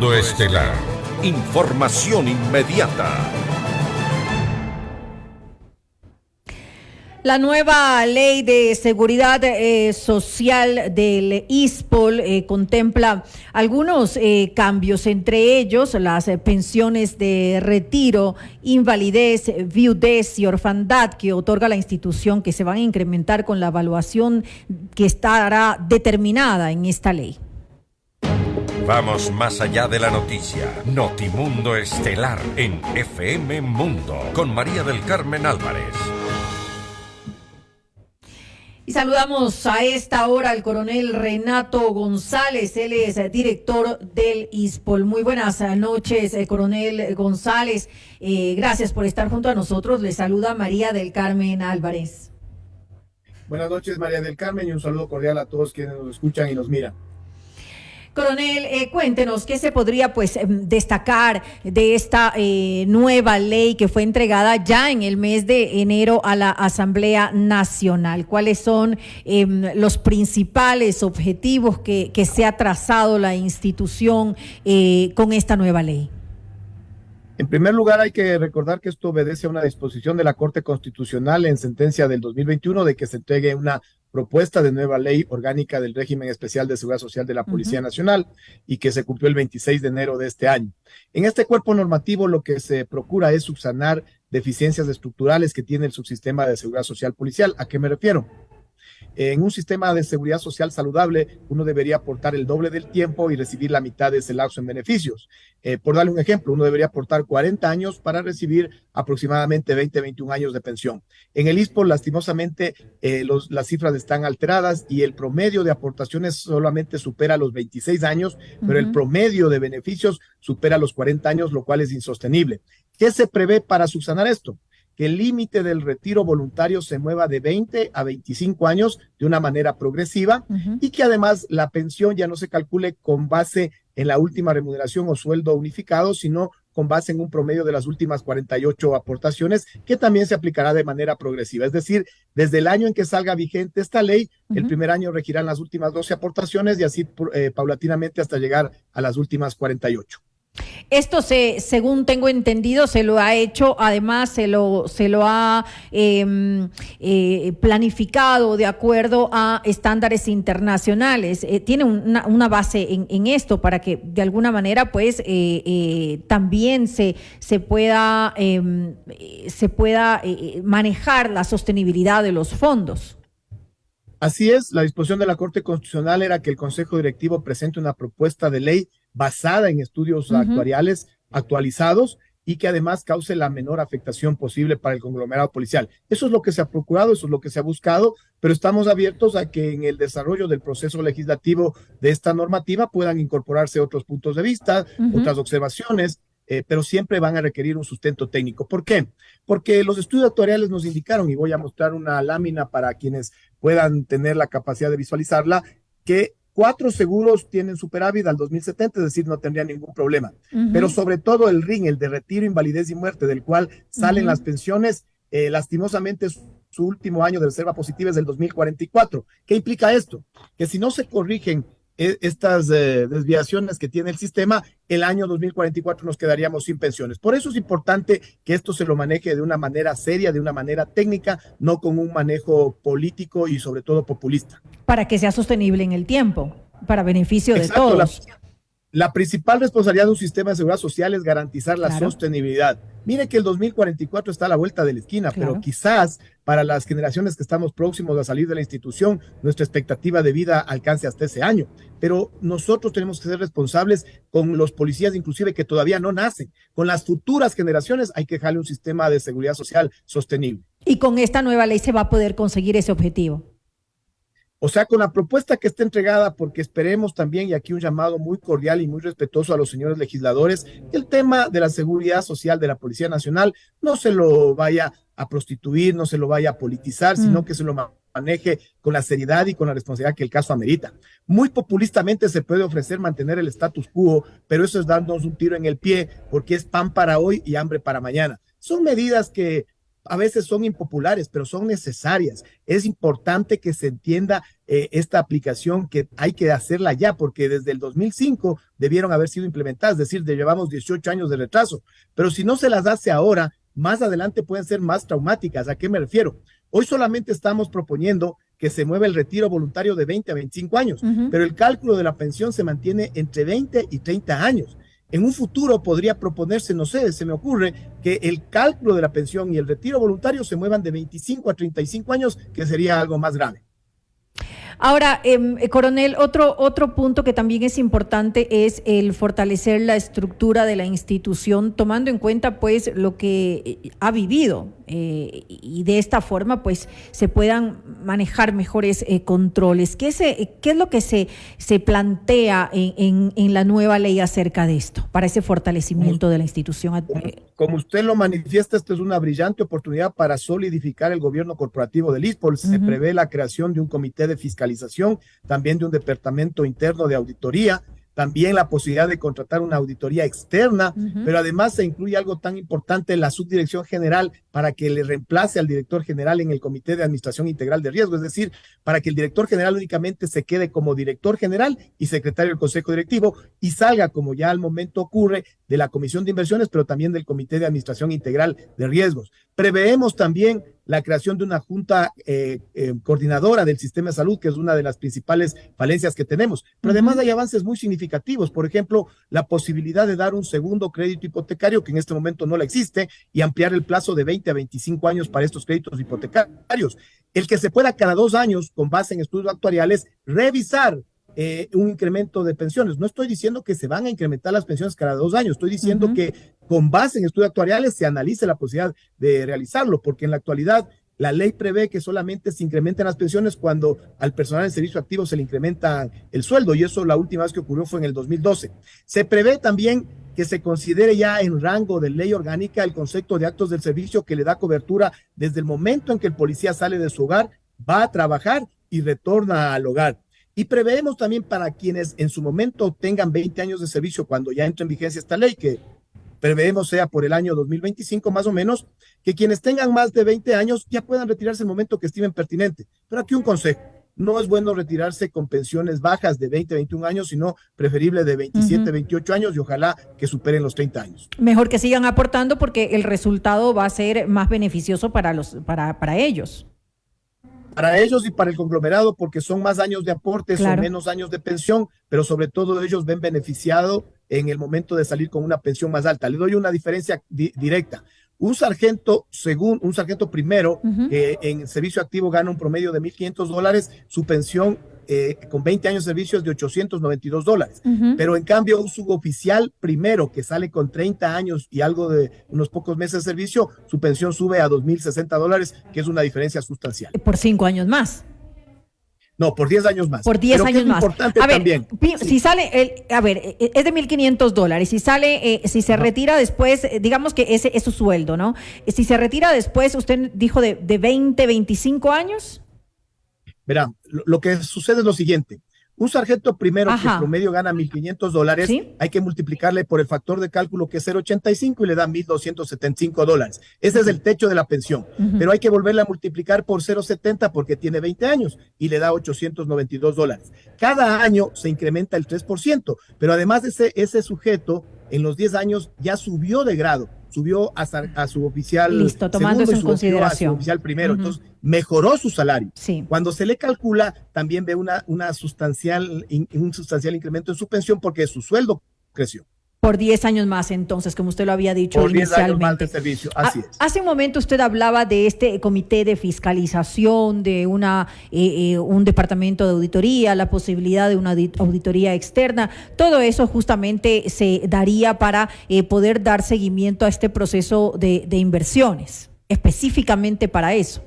Notimundo Estelar. Información inmediata. La nueva ley de seguridad social del ISPOL contempla algunos cambios, entre ellos las pensiones de retiro, invalidez, viudez y orfandad que otorga la institución, que se van a incrementar con la evaluación que estará determinada en esta ley. Vamos más allá de la noticia. Notimundo Estelar en FM Mundo con María del Carmen Álvarez. Y saludamos a esta hora al coronel Renato González, él es director del ISPOL. Muy buenas noches, coronel González. Gracias por estar junto a nosotros. Le saluda María del Carmen Álvarez. Buenas noches, María del Carmen, y un saludo cordial a todos quienes nos escuchan y nos miran. Coronel, cuéntenos qué se podría destacar de esta nueva ley que fue entregada ya en el mes de enero a la Asamblea Nacional. ¿Cuáles son los principales objetivos que se ha trazado la institución con esta nueva ley? En primer lugar, hay que recordar que esto obedece a una disposición de la Corte Constitucional en sentencia del 2021 de que se entregue una propuesta de nueva ley orgánica del régimen especial de seguridad social de la Policía Nacional y que se cumplió el 26 de enero de este año. En este cuerpo normativo lo que se procura es subsanar deficiencias estructurales que tiene el subsistema de seguridad social policial. ¿A qué me refiero? En un sistema de seguridad social saludable, uno debería aportar el doble del tiempo y recibir la mitad de ese lapso en beneficios. Por darle un ejemplo, uno debería aportar 40 años para recibir aproximadamente 21 años de pensión. En el ISPOL, lastimosamente, las cifras están alteradas y el promedio de aportaciones solamente supera los 26 años, pero el promedio de beneficios supera los 40 años, lo cual es insostenible. ¿Qué se prevé para subsanar esto? Que el límite del retiro voluntario se mueva de 20 a 25 años de una manera progresiva y que además la pensión ya no se calcule con base en la última remuneración o sueldo unificado, sino con base en un promedio de las últimas 48 aportaciones, que también se aplicará de manera progresiva. Es decir, desde el año en que salga vigente esta ley, el primer año regirán las últimas 12 aportaciones y así paulatinamente hasta llegar a las últimas 48. Esto según tengo entendido, se lo ha hecho, además se lo ha planificado de acuerdo a estándares internacionales. Tiene una base en esto para que de alguna manera pues también se pueda manejar la sostenibilidad de los fondos. Así es, la disposición de la Corte Constitucional era que el Consejo Directivo presente una propuesta de ley basada en estudios actuariales actualizados y que además cause la menor afectación posible para el conglomerado policial. Eso es lo que se ha procurado, eso es lo que se ha buscado, pero estamos abiertos a que en el desarrollo del proceso legislativo de esta normativa puedan incorporarse otros puntos de vista, otras observaciones, pero siempre van a requerir un sustento técnico. ¿Por qué? Porque los estudios actuariales nos indicaron, y voy a mostrar una lámina para quienes puedan tener la capacidad de visualizarla, que 4 seguros tienen superávit al 2070, es decir, no tendrían ningún problema. Pero sobre todo el RIN, el de retiro, invalidez y muerte, del cual salen las pensiones, lastimosamente su último año de reserva positiva es del 2044. ¿Qué implica esto? Que si no se corrigen estas desviaciones que tiene el sistema, el año 2044 nos quedaríamos sin pensiones. Por eso es importante que esto se lo maneje de una manera seria, de una manera técnica, no con un manejo político y sobre todo populista. Para que sea sostenible en el tiempo, para beneficio de todos. La principal responsabilidad de un sistema de seguridad social es garantizar la sostenibilidad. Mire que el 2044 está a la vuelta de la esquina, pero quizás para las generaciones que estamos próximos a salir de la institución, nuestra expectativa de vida alcance hasta ese año. Pero nosotros tenemos que ser responsables con los policías, inclusive que todavía no nacen. Con las futuras generaciones hay que dejarle un sistema de seguridad social sostenible. Y con esta nueva ley se va a poder conseguir ese objetivo. O sea, con la propuesta que está entregada, porque esperemos también, y aquí un llamado muy cordial y muy respetuoso a los señores legisladores, que el tema de la seguridad social de la Policía Nacional no se lo vaya a prostituir, no se lo vaya a politizar, sino que se lo maneje con la seriedad y con la responsabilidad que el caso amerita. Muy populistamente se puede ofrecer mantener el status quo, pero eso es darnos un tiro en el pie, porque es pan para hoy y hambre para mañana. Son medidas que a veces son impopulares, pero son necesarias. Es importante que se entienda esta aplicación, que hay que hacerla ya, porque desde el 2005 debieron haber sido implementadas, es decir, llevamos 18 años de retraso. Pero si no se las hace ahora, más adelante pueden ser más traumáticas. ¿A qué me refiero? Hoy solamente estamos proponiendo que se mueva el retiro voluntario de 20 a 25 años, pero el cálculo de la pensión se mantiene entre 20 y 30 años. En un futuro podría proponerse, no sé, se me ocurre, que el cálculo de la pensión y el retiro voluntario se muevan de 25 a 35 años, que sería algo más grave. Ahora, coronel, otro punto que también es importante es el fortalecer la estructura de la institución, tomando en cuenta pues lo que ha vivido y de esta forma pues se puedan manejar mejores controles. ¿Qué es lo que se plantea en la nueva ley acerca de esto, para ese fortalecimiento de la institución? Como usted lo manifiesta, esto es una brillante oportunidad para solidificar el gobierno corporativo del ISPOL. Se prevé la creación de un comité de fiscalización, también de un departamento interno de auditoría, también la posibilidad de contratar una auditoría externa, pero además se incluye algo tan importante en la subdirección general para que le reemplace al director general en el Comité de Administración Integral de Riesgo, es decir, para que el director general únicamente se quede como director general y secretario del Consejo Directivo y salga, como ya al momento ocurre, de la Comisión de Inversiones, pero también del Comité de Administración Integral de Riesgos. Preveemos también la creación de una junta coordinadora del sistema de salud, que es una de las principales falencias que tenemos. Pero además hay avances muy significativos, por ejemplo, la posibilidad de dar un segundo crédito hipotecario, que en este momento no la existe, y ampliar el plazo de 20 a 25 años para estos créditos hipotecarios. El que se pueda cada 2 años, con base en estudios actuariales, revisar un incremento de pensiones. No estoy diciendo que se van a incrementar las pensiones cada 2 años, estoy diciendo que con base en estudios actuariales se analice la posibilidad de realizarlo, porque en la actualidad la ley prevé que solamente se incrementen las pensiones cuando al personal en servicio activo se le incrementa el sueldo, y eso la última vez que ocurrió fue en el 2012. Se prevé también que se considere ya en rango de ley orgánica el concepto de actos del servicio, que le da cobertura desde el momento en que el policía sale de su hogar, va a trabajar y retorna al hogar. Y preveemos también para quienes en su momento tengan 20 años de servicio, cuando ya entre en vigencia esta ley, que preveemos sea por el año 2025 más o menos, que quienes tengan más de 20 años ya puedan retirarse el momento que estimen pertinente. Pero aquí un consejo: no es bueno retirarse con pensiones bajas de 20, 21 años, sino preferible de 27, 28 años, y ojalá que superen los 30 años. Mejor que sigan aportando, porque el resultado va a ser más beneficioso para ellos. Para ellos y para el conglomerado, porque son más años de aportes, son menos años de pensión, pero sobre todo ellos ven beneficiado en el momento de salir con una pensión más alta. Le doy una diferencia directa. Un sargento primero, que en servicio activo gana un promedio de $1,500, su pensión con 20 años de servicio es de $892. Pero en cambio, un suboficial primero que sale con 30 años y algo de unos pocos meses de servicio, su pensión sube a $2,060, que es una diferencia sustancial. Por 5 años más. No, por 10 años más. Por 10 años más. Importante también. Si sale, es de $1,500. Si sale, si se retira después, digamos que ese es su sueldo, ¿no? Si se retira después, usted dijo de 20, 25 años. Verá, lo que sucede es lo siguiente. Un sargento primero que en promedio gana $1,500, ¿sí? Hay que multiplicarle por el factor de cálculo, que es 0,85, y le da $1,275. Ese es el techo de la pensión. Pero hay que volverla a multiplicar por 0,70 porque tiene 20 años y le da $892. Cada año se incrementa el 3%, pero además ese sujeto en los 10 años ya subió de grado, subió a su oficial. Listo, tomando eso en consideración. A su oficial primero, entonces mejoró su salario. Sí. Cuando se le calcula, también ve un sustancial incremento en su pensión, porque su sueldo creció. Por 10 años más, entonces, como usted lo había dicho inicialmente. Por 10 años más de servicio, así es. Hace un momento usted hablaba de este comité de fiscalización, de un departamento de auditoría, la posibilidad de una auditoría externa. Todo eso justamente se daría para poder dar seguimiento a este proceso de inversiones, específicamente para eso.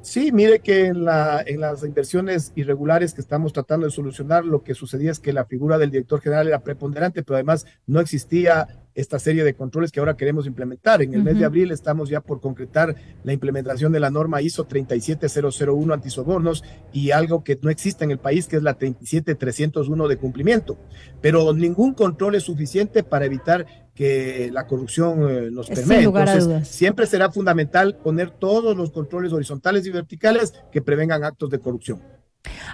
Sí, mire que en las inversiones irregulares que estamos tratando de solucionar, lo que sucedía es que la figura del director general era preponderante, pero además no existía esta serie de controles que ahora queremos implementar. En el mes de abril estamos ya por concretar la implementación de la norma ISO 37001 antisobornos y algo que no existe en el país, que es la 37301 de cumplimiento. Pero ningún control es suficiente para evitar que la corrupción nos permee. Entonces, siempre será fundamental poner todos los controles horizontales y verticales que prevengan actos de corrupción.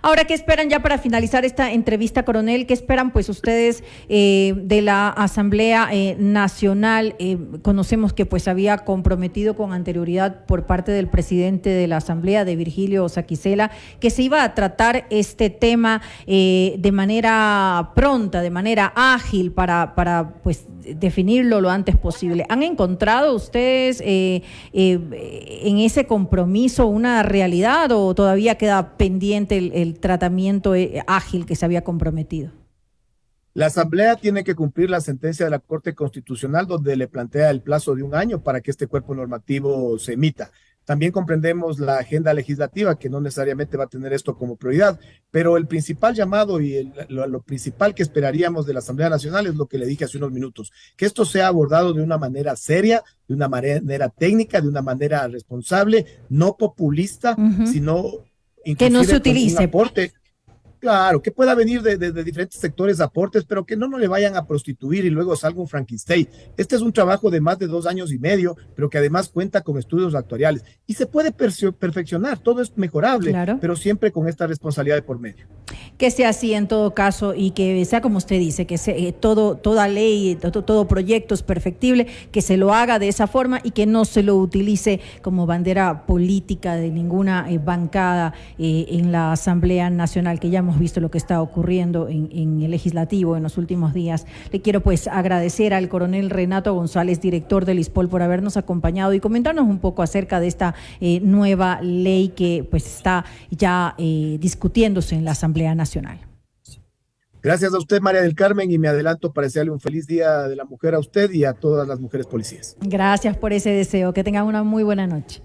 Ahora, ¿qué esperan ya para finalizar esta entrevista, coronel? ¿Qué esperan pues ustedes de la Asamblea Nacional? Conocemos que pues había comprometido con anterioridad por parte del presidente de la Asamblea, de Virgilio Saquicela, que se iba a tratar este tema de manera pronta, de manera ágil para pues definirlo lo antes posible. ¿Han encontrado ustedes en ese compromiso una realidad o todavía queda pendiente el tratamiento ágil que se había comprometido? La Asamblea tiene que cumplir la sentencia de la Corte Constitucional donde le plantea el plazo de 1 año para que este cuerpo normativo se emita. También comprendemos la agenda legislativa, que no necesariamente va a tener esto como prioridad, pero el principal llamado y lo principal que esperaríamos de la Asamblea Nacional es lo que le dije hace unos minutos, que esto sea abordado de una manera seria, de una manera técnica, de una manera responsable, no populista, sino que no se utilice. Un aporte. Claro, que pueda venir de diferentes sectores aportes, pero que no le vayan a prostituir y luego salga un Frankenstein. Este es un trabajo de más de 2 años y medio, pero que además cuenta con estudios actuariales. Y se puede perfeccionar, todo es mejorable, pero siempre con esta responsabilidad de por medio. Que sea así en todo caso y que sea como usted dice, que toda ley, todo proyecto es perfectible, que se lo haga de esa forma y que no se lo utilice como bandera política de ninguna bancada en la Asamblea Nacional, que ya hemos visto lo que está ocurriendo en el legislativo en los últimos días. Le quiero pues agradecer al coronel Renato González, director del ISPOL, por habernos acompañado y comentarnos un poco acerca de esta nueva ley que pues está ya discutiéndose en la Asamblea Nacional. Gracias a usted, María del Carmen, y me adelanto para desearle un feliz Día de la Mujer a usted y a todas las mujeres policías. Gracias por ese deseo. Que tengan una muy buena noche.